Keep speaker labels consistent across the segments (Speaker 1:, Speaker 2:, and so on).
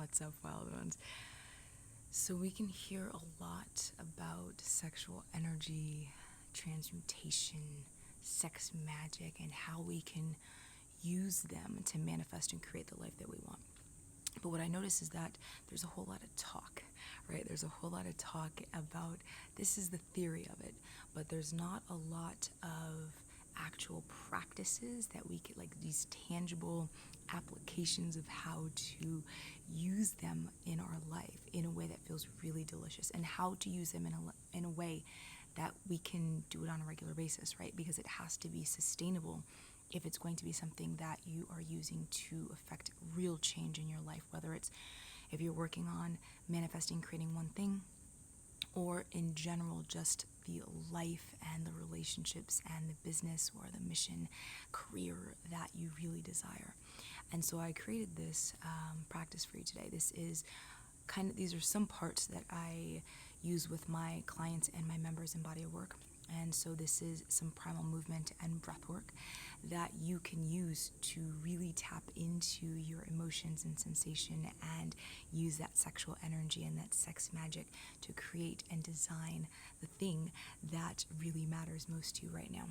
Speaker 1: What's up, wild ones? So we can hear a lot about sexual energy, transmutation, sex magic, and how we can use them to manifest and create the life that we want. But what I notice is that there's a whole lot of talk, right? There's a whole lot of talk about this is the theory of it, but there's not a lot of actual practices that we get, like these tangible applications of how to use them in our life in a way that feels really delicious, and how to use them in a way that we can do it on a regular basis, right? Because it has to be sustainable if it's going to be something that you are using to affect real change in your life, whether it's if you're working on manifesting, creating one thing, or in general, just the life and the relationships and the business or the mission, career that you really desire. And so I created this practice for you today. These are some parts that I use with my clients and my members in Body of Work. And so this is some primal movement and breathwork that you can use to really tap into your emotions and sensation and use that sexual energy and that sex magic to create and design the thing that really matters most to you right now.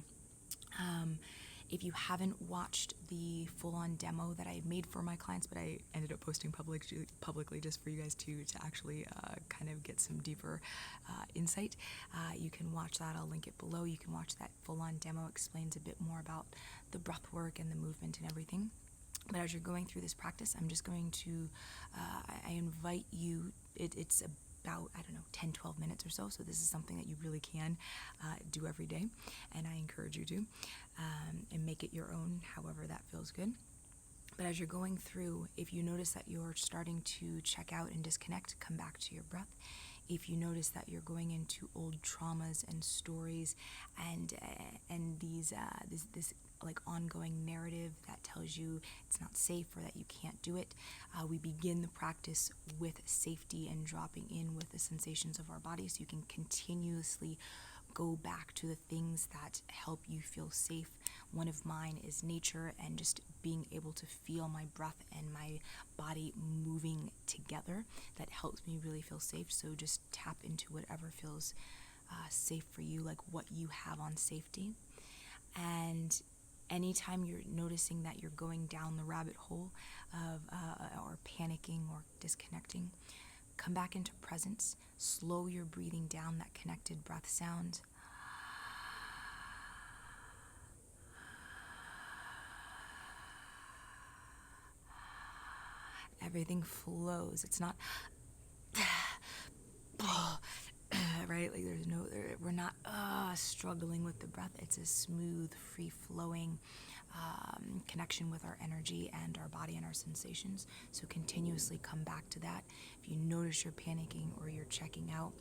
Speaker 1: If you haven't watched the full-on demo that I made for my clients, but I ended up posting publicly just for you guys to actually kind of get some deeper insight, you can watch that. I'll link it below. You can watch that full-on demo. Explains a bit more about the breath work and the movement and everything. But as you're going through this practice, I'm just going to, I invite you, it's about, 10, 12 minutes or so. So this is something that you really can do every day. And I encourage you to, and make it your own, however that feels good. But as you're going through, if you notice that you're starting to check out and disconnect, come back to your breath. If you notice that you're going into old traumas and stories and this like ongoing narrative that tells you it's not safe or that you can't do it, we begin the practice with safety and dropping in with the sensations of our body, so you can continuously go back to the things that help you feel safe. One of mine is nature and just being able to feel my breath and my body moving together. That helps me really feel safe. So just tap into whatever feels safe for you, like what you have on safety. And anytime you're noticing that you're going down the rabbit hole of or panicking or disconnecting, come back into presence. Slow your breathing down, that connected breath sound. Everything flows. It's not right? Like we're not struggling with the breath. It's a smooth, free-flowing connection with our energy and our body and our sensations. So continuously come back to that. If you notice you're panicking or you're checking out,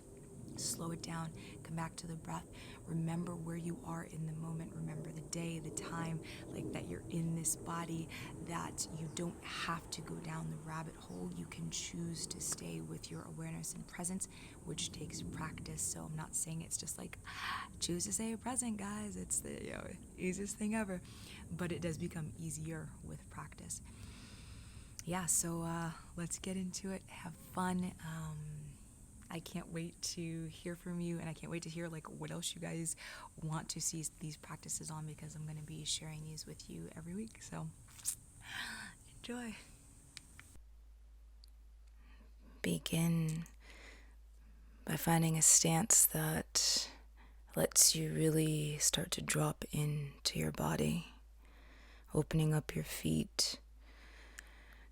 Speaker 1: slow it down, come back to the breath. Remember where you are in the moment. Remember the day, the time, like that you're in this body, that you don't have to go down the rabbit hole. You can choose to stay with your awareness and presence, which takes practice. So I'm not saying it's just like, choose to stay present, guys. It's the easiest thing ever. But it does become easier with practice. Yeah, so let's get into it. Have fun. I can't wait to hear from you, and I can't wait to hear like what else you guys want to see these practices on, because I'm going to be sharing these with you every week. So enjoy. Begin by finding a stance that lets you really start to drop into your body, opening up your feet,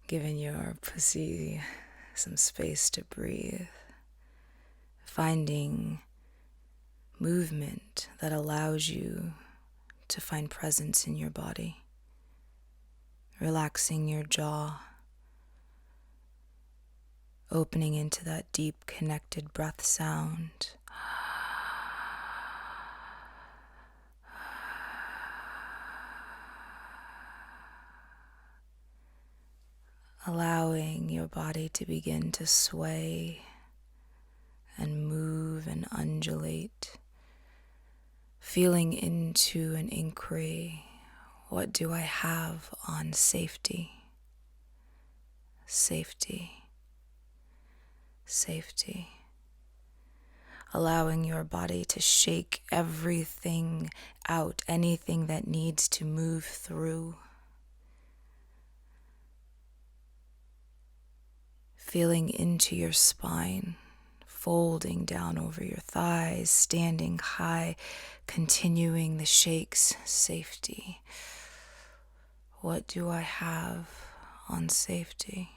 Speaker 1: giving your pussy some space to breathe. Finding movement that allows you to find presence in your body. Relaxing your jaw. Opening into that deep connected breath sound. Allowing your body to begin to sway and move and undulate, feeling into an inquiry. What do I have on safety? Safety. safety. Allowing your body to shake everything out, anything that needs to move through. Feeling into your spine, folding down over your thighs, standing high, continuing the shakes, safety. What do I have on safety?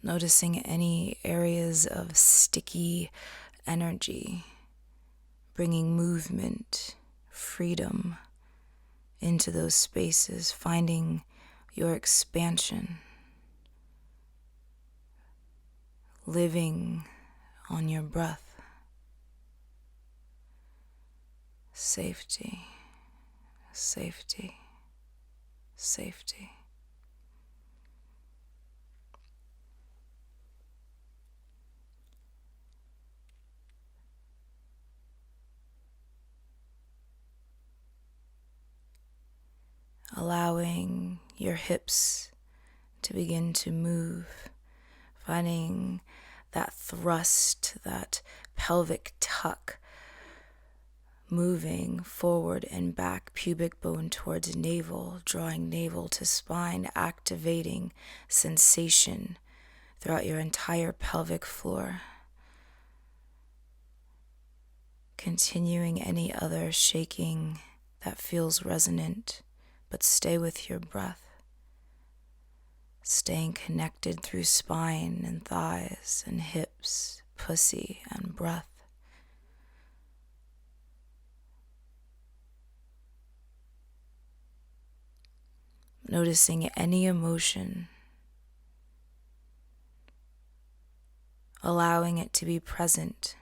Speaker 1: Noticing any areas of sticky energy, bringing movement, freedom into those spaces, finding your expansion, living on your breath. Safety, safety, safety. Allowing your hips to begin to move, finding that thrust, that pelvic tuck, moving forward and back, pubic bone towards navel, drawing navel to spine, activating sensation throughout your entire pelvic floor. Continuing any other shaking that feels resonant, but stay with your breath. Staying connected through spine and thighs and hips, pussy and breath. Noticing any emotion, allowing it to be present,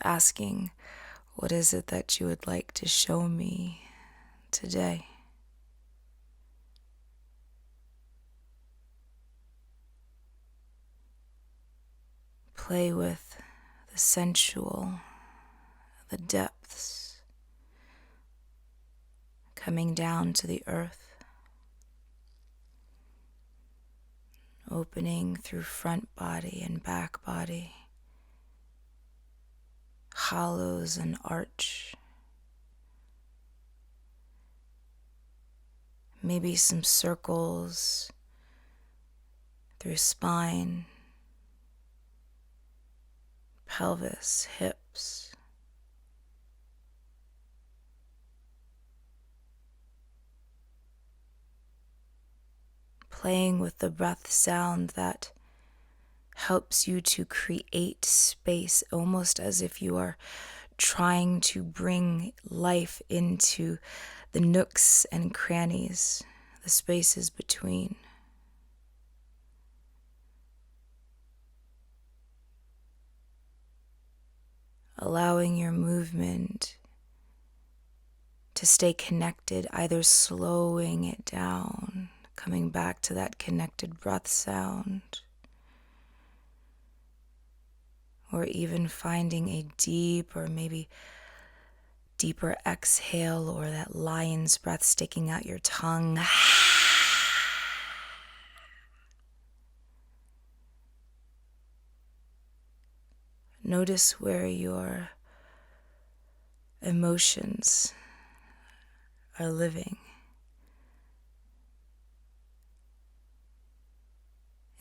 Speaker 1: asking, what is it that you would like to show me today? Play with the sensual, the depths, coming down to the earth, opening through front body and back body, hollows and arch, maybe some circles through spine, pelvis, hips. Playing with the breath sound that helps you to create space, almost as if you are trying to bring life into the nooks and crannies, the spaces between. Allowing your movement to stay connected, either slowing it down, coming back to that connected breath sound, or even finding a deep or maybe deeper exhale, or that lion's breath sticking out your tongue. Notice where your emotions are living.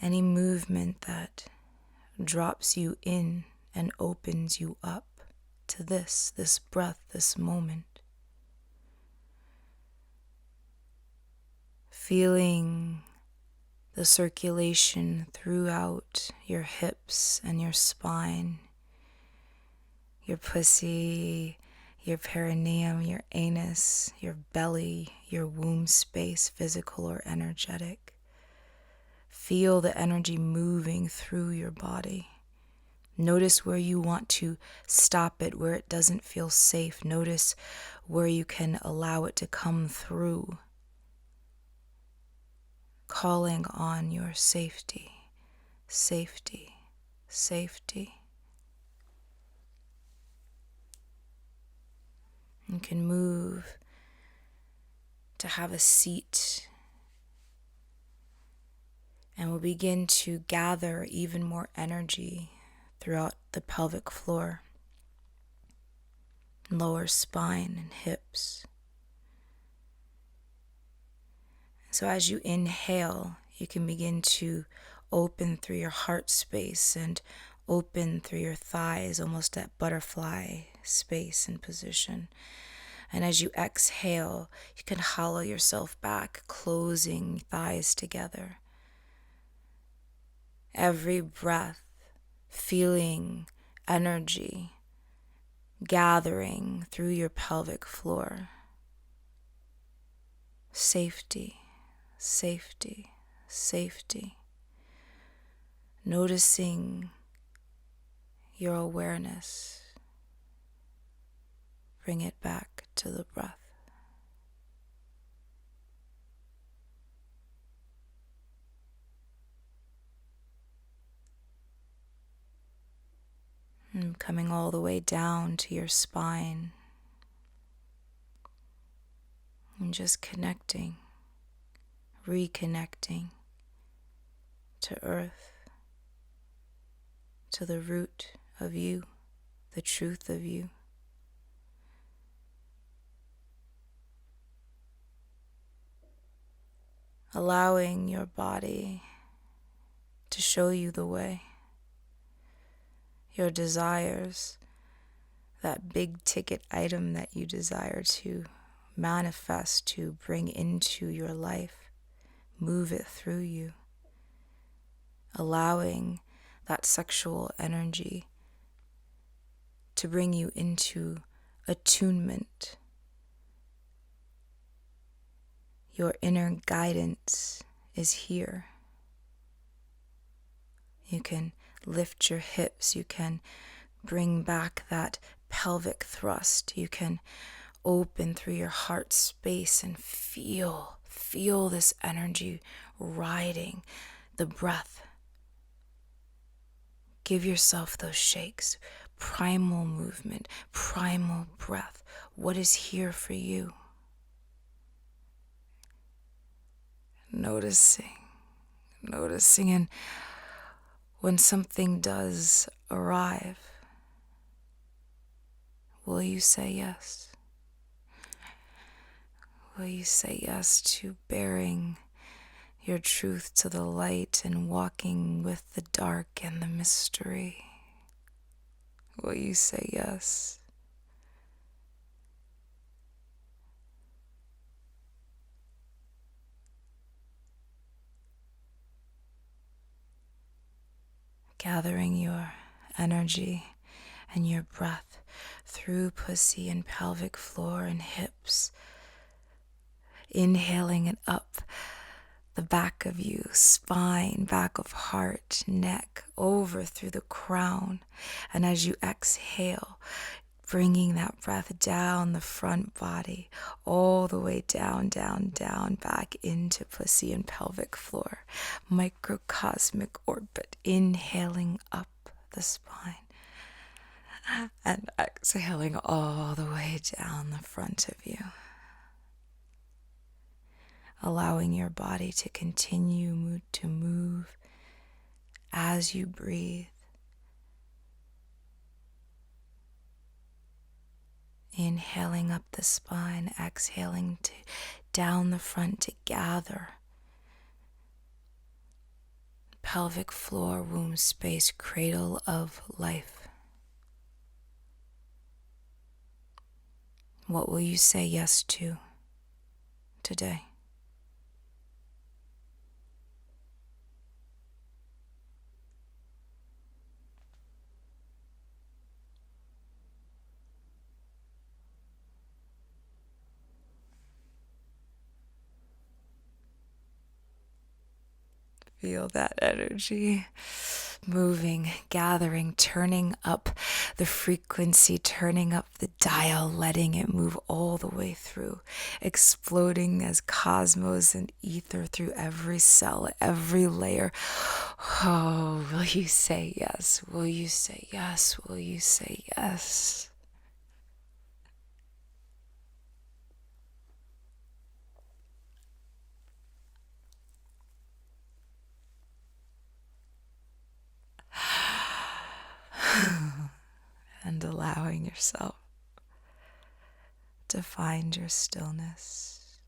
Speaker 1: Any movement that drops you in and opens you up to this breath, this moment. Feeling the circulation throughout your hips and your spine, your pussy, your perineum, your anus, your belly, your womb space, physical or energetic. Feel the energy moving through your body. Notice where you want to stop it, where it doesn't feel safe. Notice where you can allow it to come through. Calling on your safety, safety, safety. You can move to have a seat, and we'll begin to gather even more energy throughout the pelvic floor, lower spine and hips. So as you inhale, you can begin to open through your heart space and open through your thighs, almost that butterfly space and position. And as you exhale, you can hollow yourself back, closing thighs together. Every breath, feeling energy gathering through your pelvic floor. Safety, safety, safety. Noticing your awareness. Bring it back to the breath. And coming all the way down to your spine. And just connecting, reconnecting to earth, to the root of you, the truth of you. Allowing your body to show you the way, your desires, that big ticket item that you desire to manifest, to bring into your life, move it through you, allowing that sexual energy to bring you into attunement. Your inner guidance is here. You can lift your hips. You can bring back that pelvic thrust. You can open through your heart space and feel this energy riding the breath. Give yourself those shakes. Primal movement, primal breath. What is here for you? Noticing, and when something does arrive, will you say yes? Will you say yes to bearing your truth to the light and walking with the dark and the mystery? Will you say yes? Gathering your energy and your breath through pussy and pelvic floor and hips. Inhaling it up the back of you, spine, back of heart, neck, over through the crown. And as you exhale, bringing that breath down the front body, all the way down, down, down, back into pussy and pelvic floor. Microcosmic orbit, inhaling up the spine. And exhaling all the way down the front of you. Allowing your body to continue to move as you breathe. Inhaling up the spine, exhaling down the front to gather. Pelvic floor, womb space, cradle of life. What will you say yes to today? Feel that energy moving, gathering, turning up the frequency, turning up the dial, letting it move all the way through, exploding as cosmos and ether through every cell, every layer. Oh, will you say yes? Will you say yes? Will you say yes? allowing yourself to find your stillness,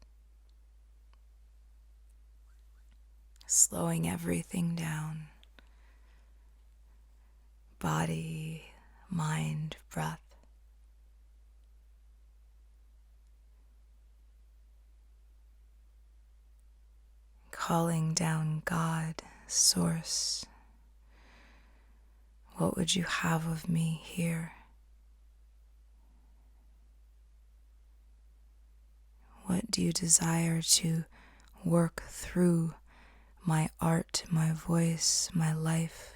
Speaker 1: slowing everything down, body, mind, breath. Calling down God, Source. What would you have of me here? What do you desire to work through my art, my voice, my life?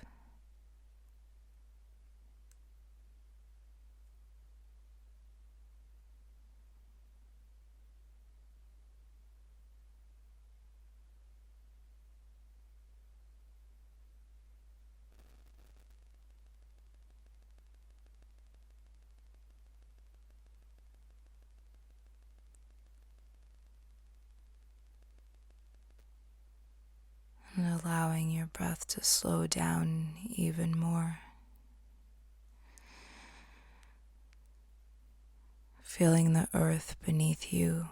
Speaker 1: And allowing your breath to slow down even more. Feeling the earth beneath you.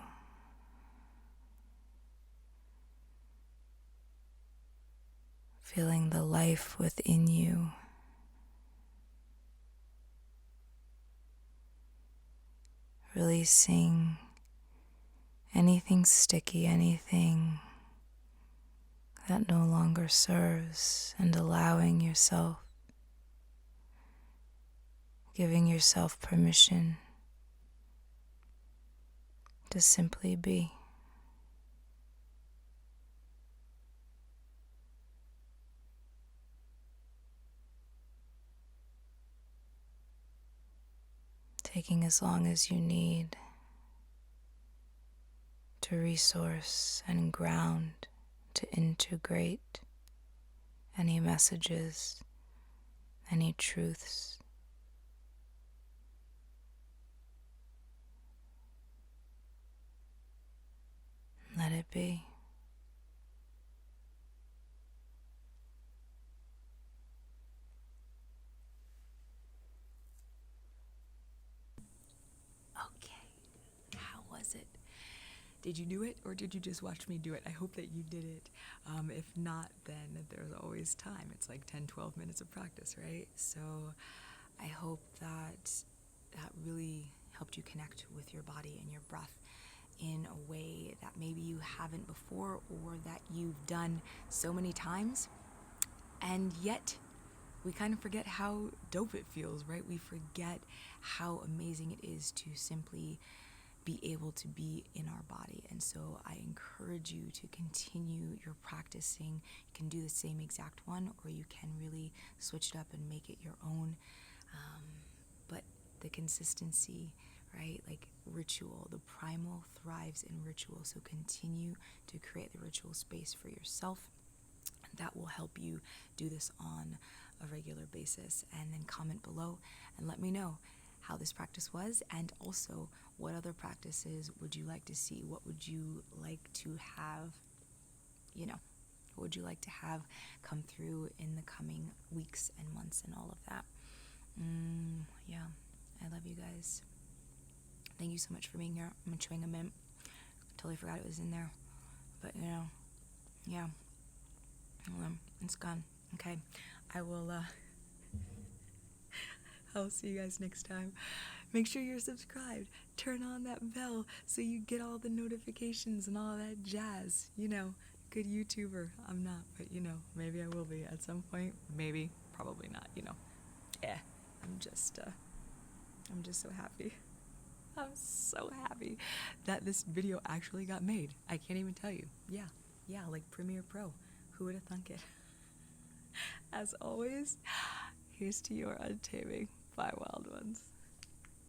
Speaker 1: Feeling the life within you. Releasing anything sticky, anything that no longer serves, and allowing yourself, giving yourself permission to simply be. Taking as long as you need to resource and ground, to integrate any messages, any truths. Let it be. Okay, how was it? Did you do it, or did you just watch me do it? I hope that you did it. If not, then there's always time. It's like 10, 12 minutes of practice, right? So I hope that that really helped you connect with your body and your breath in a way that maybe you haven't before, or that you've done so many times, and yet we kind of forget how dope it feels, right? We forget how amazing it is to simply be able to be in our body. And so I encourage you to continue your practicing. You can do the same exact one, or you can really switch it up and make it your own. But the consistency, right? Like ritual, the primal thrives in ritual. So continue to create the ritual space for yourself. That will help you do this on a regular basis. And then comment below and let me know how this practice was, and also what other practices would you like to see? What would you like to have, what would you like to have come through in the coming weeks and months and all of that? Yeah, I love you guys. Thank you so much for being here. I'm chewing a mint. Totally forgot it was in there. But, yeah. It's gone. Okay. I'll see you guys next time. Make sure you're subscribed. Turn on that bell so you get all the notifications and all that jazz. Good YouTuber. I'm not, but maybe I will be at some point. Maybe, probably not, I'm just so happy. I'm so happy that this video actually got made. I can't even tell you. Yeah, like Premiere Pro. Who would have thunk it? As always, here's to your untaming. Bye, wild ones.